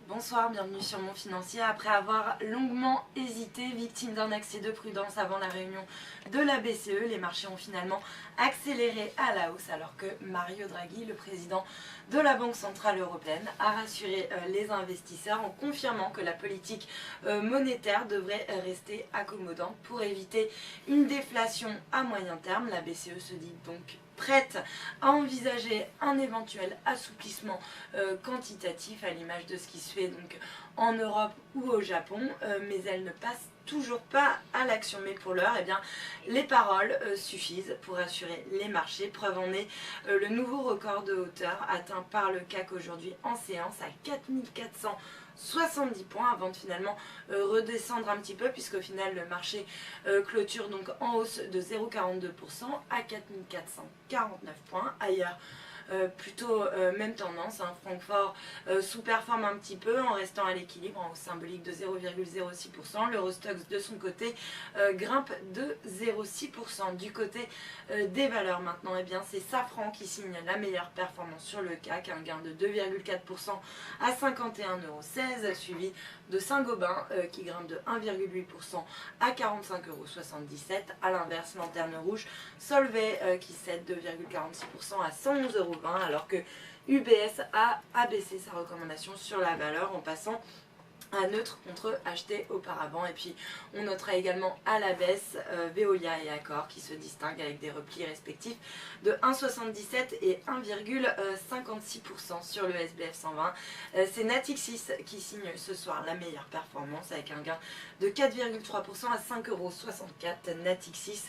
Bonsoir, bienvenue sur Mon Financier. Après avoir longuement hésité, victime d'un accès de prudence avant la réunion de la BCE, les marchés ont finalement accéléré à la hausse alors que Mario Draghi, le président de la Banque Centrale Européenne, a rassuré les investisseurs en confirmant que la politique monétaire devrait rester accommodante pour éviter une déflation à moyen terme. La BCE se dit donc prête à envisager un éventuel assouplissement quantitatif à l'image de ce qui se fait donc en Europe ou au Japon, mais elle ne passe toujours pas à l'action. Mais pour l'heure, eh bien, les paroles suffisent pour assurer les marchés. Preuve en est le nouveau record de hauteur atteint par le CAC aujourd'hui en séance à 4470 points avant de finalement redescendre un petit peu, puisqu'au final le marché clôture donc en hausse de 0,42% à 4449 points. Ailleurs, plutôt même tendance, hein. Francfort sous-performe un petit peu en restant à l'équilibre en hausse symbolique de 0,06%. L'Eurostoxx de son côté grimpe de 0,6%. Du côté des valeurs maintenant, eh bien c'est Safran qui signe la meilleure performance sur le CAC, un gain de 2,4% à 51,16 €, suivi de Saint-Gobain qui grimpe de 1,8% à 45,77 €. A l'inverse, Lanterne Rouge Solvay qui cède 2,46% à 111,20 €, alors que UBS a abaissé sa recommandation sur la valeur en passant à neutre contre acheté auparavant. Et puis on notera également à la baisse Veolia et Accor qui se distinguent avec des replis respectifs de 1,77 et 1,56% sur le SBF 120. C'est Natixis qui signe ce soir la meilleure performance avec un gain de 4,3% à 5,64 €. Natixis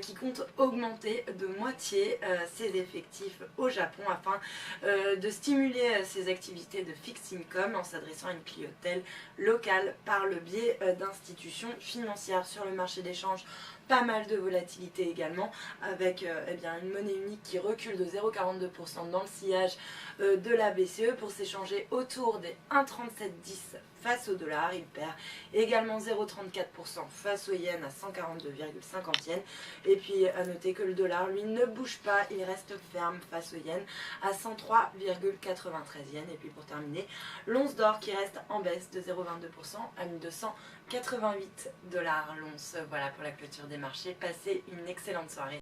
qui compte augmenter de moitié ses effectifs au Japon afin de stimuler ses activités de fixed income en s'adressant à une clientèle locale par le biais d'institutions financières. Sur le marché d'échange, pas mal de volatilité également, avec eh bien, une monnaie unique qui recule de 0,42% dans le sillage de la BCE pour s'échanger autour des 1,3710 face au dollar. Il perd également 0,34% face au yen à 142,50 yens. Et puis à noter que le dollar, lui, ne bouge pas, il reste ferme face au yen à 103,93 yens. Et puis pour terminer, l'once d'or qui reste en baisse de 0,22% à 1288 $ l'once. Voilà pour la clôture des marchés. Passez une excellente soirée.